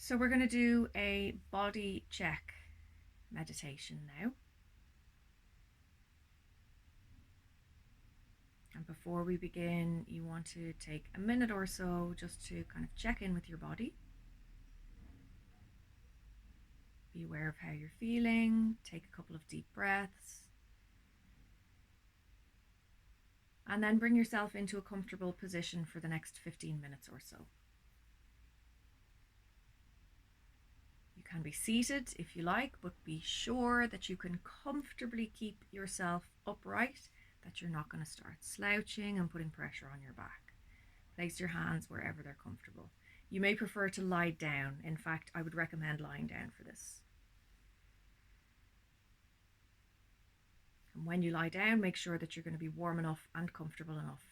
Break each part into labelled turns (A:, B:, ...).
A: So we're going to do a body check meditation now. And before we begin, you want to take a minute or so just to kind of check in with your body. Be aware of how you're feeling. Take a couple of deep breaths. And then bring yourself into a comfortable position for the next 15 minutes or so. You can be seated if you like, but be sure that you can comfortably keep yourself upright, that you're not going to start slouching and putting pressure on your back. Place your hands wherever they're comfortable. You may prefer to lie down. In fact, I would recommend lying down for this. And when you lie down, make sure that you're going to be warm enough and comfortable enough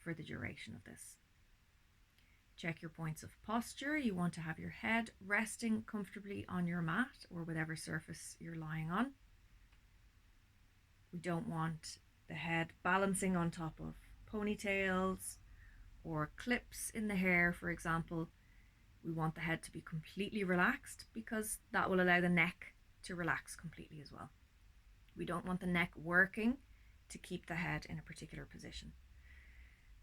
A: for the duration of this. Check your points of posture. You want to have your head resting comfortably on your mat or whatever surface you're lying on. We don't want the head balancing on top of ponytails or clips in the hair, for example. We want the head to be completely relaxed because that will allow the neck to relax completely as well. We don't want the neck working to keep the head in a particular position.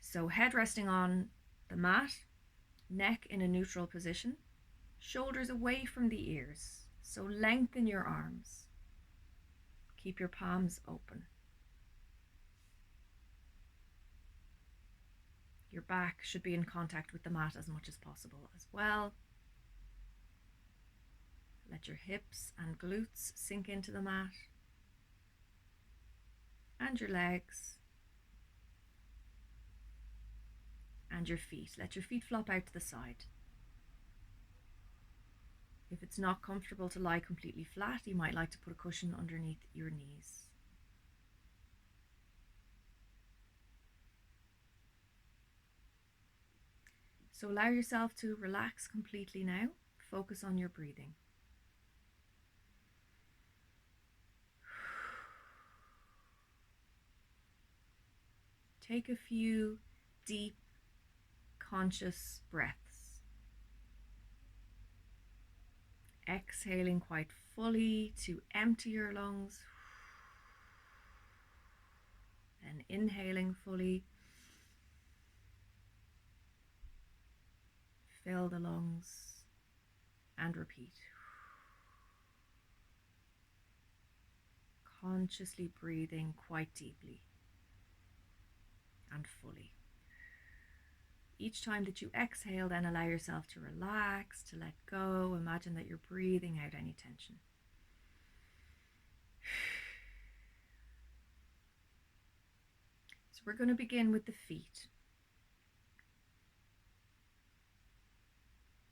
A: So head resting on the mat, neck in a neutral position, shoulders away from the ears. So lengthen your arms. Keep your palms open. Your back should be in contact with the mat as much as possible as well. Let your hips and glutes sink into the mat. And your legs. And your feet. Let your feet flop out to the side. If it's not comfortable to lie completely flat, you might like to put a cushion underneath your knees. So allow yourself to relax completely now. Focus on your breathing. Take a few deep, conscious breaths. Exhaling quite fully to empty your lungs. And inhaling fully. Fill the lungs and repeat. Consciously breathing quite deeply and fully. Each time that you exhale, then allow yourself to relax, to let go. Imagine that you're breathing out any tension. So we're going to begin with the feet.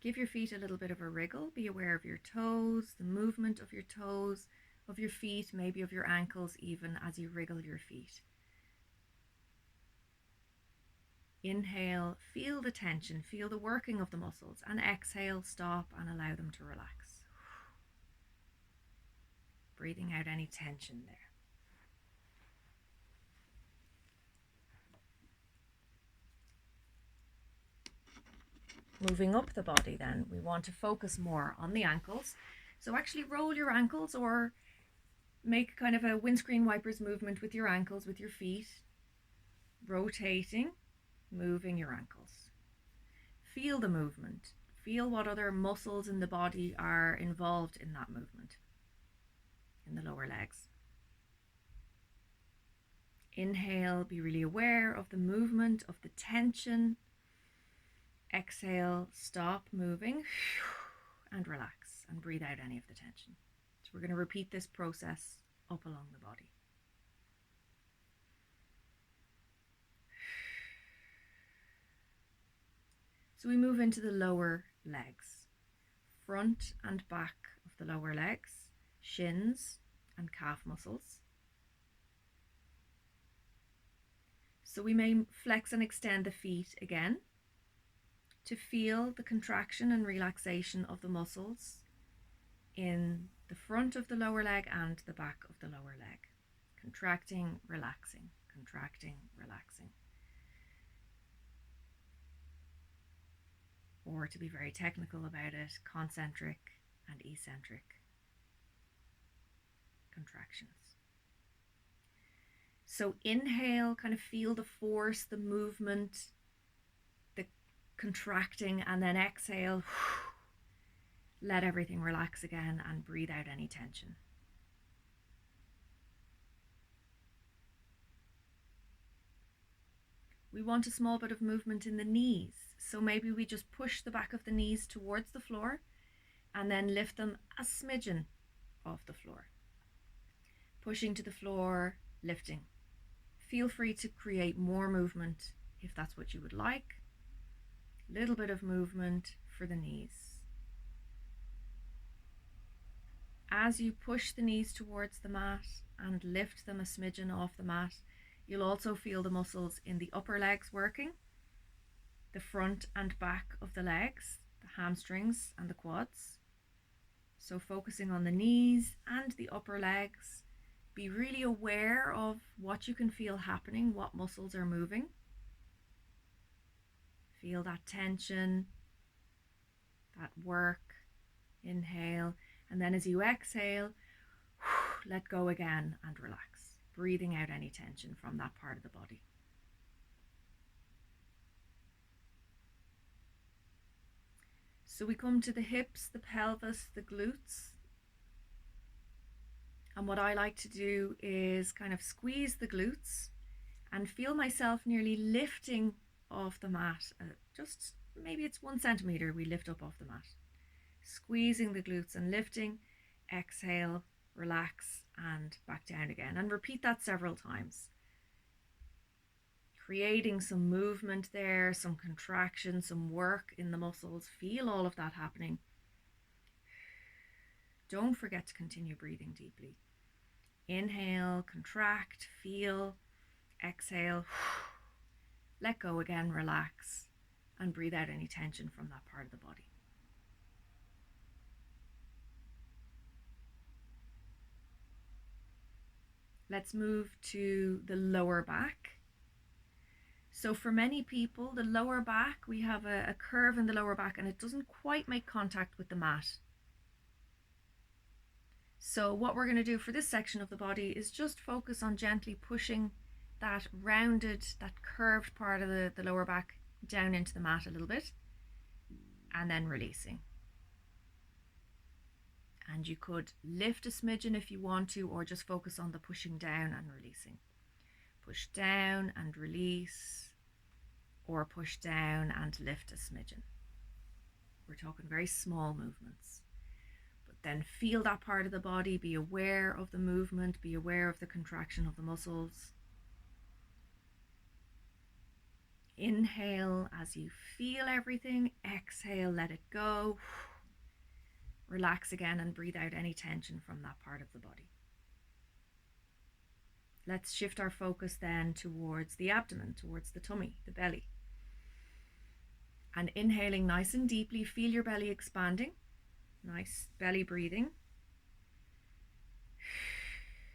A: Give your feet a little bit of a wriggle. Be aware of your toes, the movement of your toes, of your feet, maybe of your ankles even as you wriggle your feet. Inhale, feel the tension, feel the working of the muscles, and exhale, stop and allow them to relax. Breathing out any tension there. Moving up the body then, we want to focus more on the ankles. So actually roll your ankles or make kind of a windscreen wipers movement with your ankles, with your feet, rotating, moving your ankles. Feel the movement. Feel what other muscles in the body are involved in that movement, in the lower legs. Inhale, be really aware of the movement, of the tension. Exhale, stop moving and relax and breathe out any of the tension. So we're going to repeat this process up along the body. So we move into the lower legs, front and back of the lower legs, shins and calf muscles. So we may flex and extend the feet again to feel the contraction and relaxation of the muscles in the front of the lower leg and the back of the lower leg. Contracting, relaxing, contracting, relaxing. or to be very technical about it, concentric and eccentric contractions. So inhale, kind of feel the force, the movement, the contracting, and then exhale, let everything relax again and breathe out any tension. We want a small bit of movement in the knees. So maybe we just push the back of the knees towards the floor and then lift them a smidgen off the floor. Pushing to the floor, lifting. Feel free to create more movement if that's what you would like. Little bit of movement for the knees. As you push the knees towards the mat and lift them a smidgen off the mat, you'll also feel the muscles in the upper legs working, the front and back of the legs, the hamstrings and the quads. So focusing on the knees and the upper legs. Be really aware of what you can feel happening, what muscles are moving. Feel that tension, that work. Inhale, and then as you exhale, let go again and relax, breathing out any tension from that part of the body. So we come to the hips, the pelvis, the glutes. And what I like to do is kind of squeeze the glutes and feel myself nearly lifting off the mat. Just maybe it's 1 centimeter we lift up off the mat. Squeezing the glutes and lifting, exhale, relax, and back down again. And repeat that several times. Creating some movement there, some contraction, some work in the muscles. Feel all of that happening. Don't forget to continue breathing deeply. Inhale, contract, feel, exhale, let go again, relax, and breathe out any tension from that part of the body. Let's move to the lower back. So for many people, the lower back, we have a curve in the lower back and it doesn't quite make contact with the mat. So what we're going to do for this section of the body is just focus on gently pushing that rounded, that curved part of the lower back down into the mat a little bit, and then releasing. And you could lift a smidgen if you want to, or just focus on the pushing down and releasing. Push down and release, or push down and lift a smidgen. We're talking very small movements. Then feel that part of the body, be aware of the movement, be aware of the contraction of the muscles. Inhale as you feel everything, exhale, let it go. Relax again and breathe out any tension from that part of the body. Let's shift our focus then towards the abdomen, towards the tummy, the belly. And inhaling nice and deeply, feel your belly expanding. Nice belly breathing.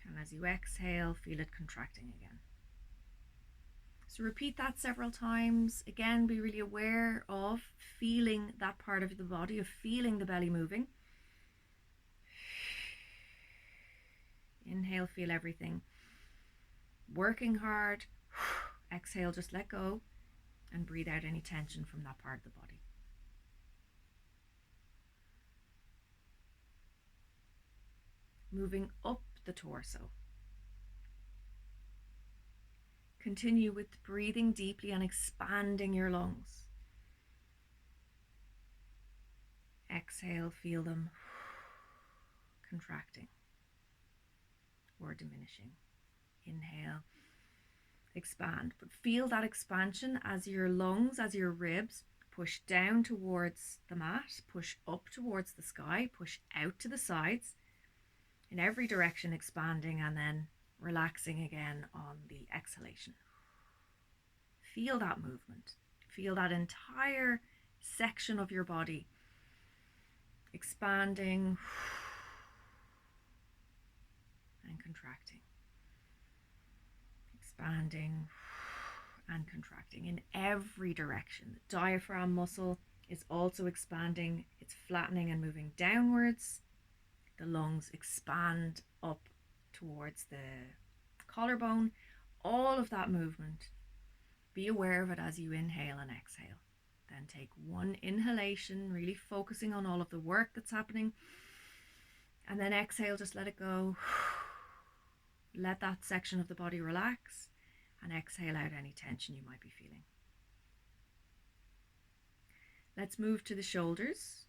A: And as you exhale, feel it contracting again. So repeat that several times. Again, be really aware of feeling that part of the body, of feeling the belly moving. Inhale, feel everything. Working hard. Exhale, just let go and breathe out any tension from that part of the body. Moving up the torso. Continue with breathing deeply and expanding your lungs. Exhale, feel them contracting or diminishing. Inhale, expand, but feel that expansion as your lungs, as your ribs push down towards the mat, push up towards the sky, push out to the sides. In every direction expanding and then relaxing again on the exhalation. Feel that movement. Feel that entire section of your body expanding and contracting. Expanding and contracting in every direction. The diaphragm muscle is also expanding. It's flattening and moving downwards. The lungs expand up towards the collarbone. All of that movement. Be aware of it as you inhale and exhale. Then take one inhalation, really focusing on all of the work that's happening. And then exhale, just let it go. Let that section of the body relax and exhale out any tension you might be feeling. Let's move to the shoulders.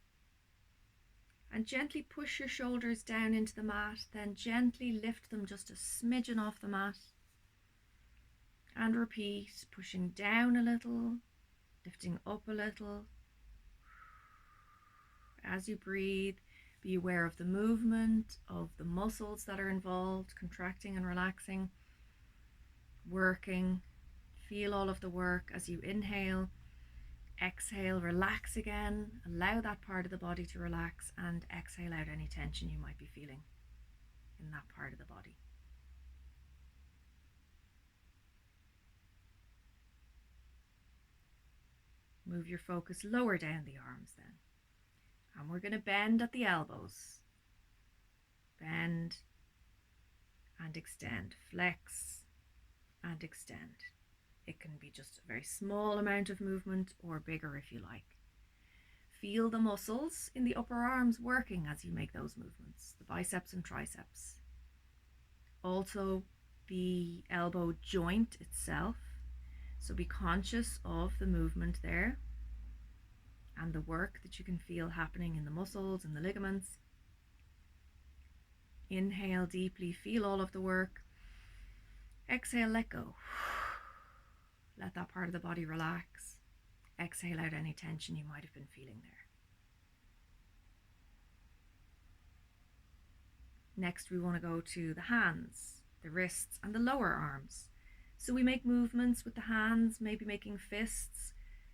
A: And gently push your shoulders down into the mat, then gently lift them just a smidgen off the mat. And repeat, pushing down a little, lifting up a little. As you breathe, be aware of the movement of the muscles that are involved, contracting and relaxing, working. Feel all of the work as you inhale. Exhale, relax again. Allow that part of the body to relax and exhale out any tension you might be feeling in that part of the body. Move your focus lower down the arms then. And we're going to bend at the elbows. Bend and extend. Flex and extend. It can be just a very small amount of movement or bigger if you like. Feel the muscles in the upper arms working as you make those movements, the biceps and triceps. Also the elbow joint itself. So be conscious of the movement there and the work that you can feel happening in the muscles and the ligaments. Inhale deeply, feel all of the work. Exhale, let go. Let that part of the body relax. Exhale out any tension you might have been feeling there. Next, we want to go to the hands, the wrists, and the lower arms. So we make movements with the hands, maybe making fists,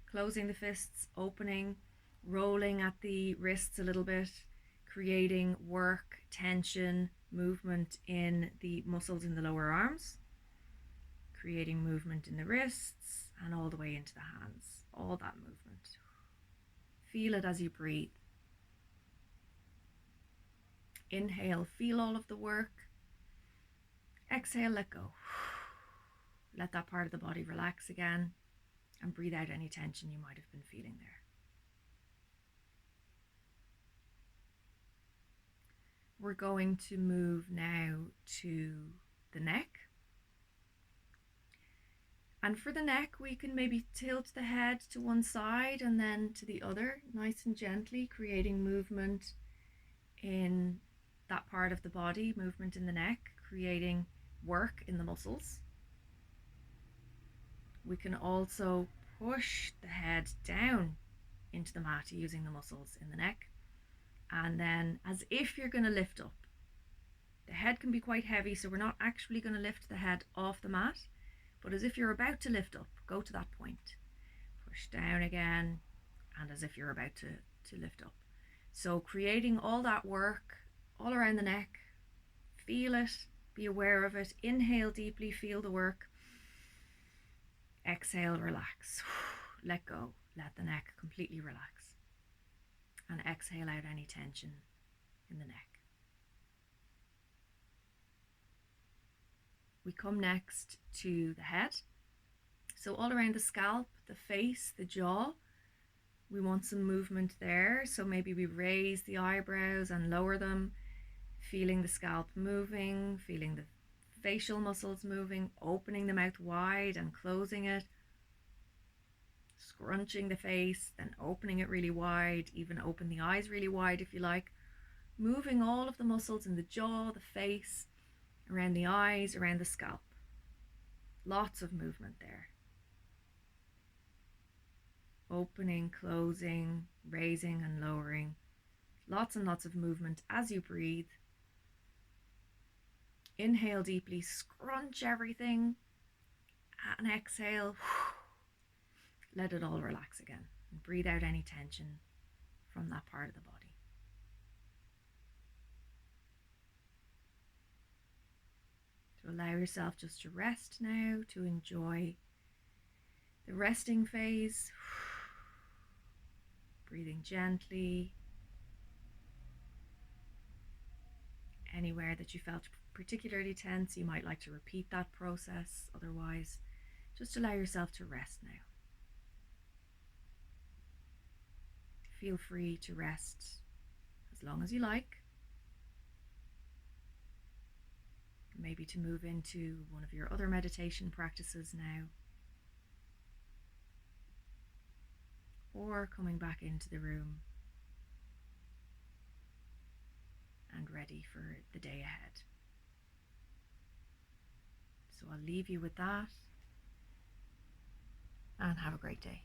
A: closing the fists, opening, rolling at the wrists a little bit, creating work, tension, movement in the muscles in the lower arms, creating movement in the wrists and all the way into the hands, all that movement. Feel it as you breathe. Inhale, feel all of the work. Exhale, let go. Let that part of the body relax again and breathe out any tension you might have been feeling there. We're going to move now to the neck. And for the neck, we can maybe tilt the head to one side and then to the other, nice and gently, creating movement in that part of the body, movement in the neck, creating work in the muscles. We can also push the head down into the mat using the muscles in the neck. And then as if you're going to lift up. The head can be quite heavy, so we're not actually going to lift the head off the mat. But as if you're about to lift up, go to that point. Push down again, and as if you're about to lift up. So creating all that work all around the neck. Feel it, be aware of it. Inhale deeply, feel the work. Exhale, relax. Let go. Let the neck completely relax. And exhale out any tension in the neck. We come next to the head. So all around the scalp, the face, the jaw, we want some movement there. So maybe we raise the eyebrows and lower them, feeling the scalp moving, feeling the facial muscles moving, opening the mouth wide and closing it, scrunching the face, then opening it really wide, even open the eyes really wide if you like, moving all of the muscles in the jaw, the face, around the eyes, around the scalp. Lots of movement there. Opening, closing, raising and lowering. Lots and lots of movement as you breathe. Inhale deeply, scrunch everything, and exhale. Let it all relax again. And breathe out any tension from that part of the body. To allow yourself just to rest now, to enjoy the resting phase. Breathing gently. Anywhere that you felt particularly tense, you might like to repeat that process. Otherwise, just allow yourself to rest now. Feel free to rest as long as you like. Maybe to move into one of your other meditation practices now. Or coming back into the room and ready for the day ahead. So I'll leave you with that and have a great day.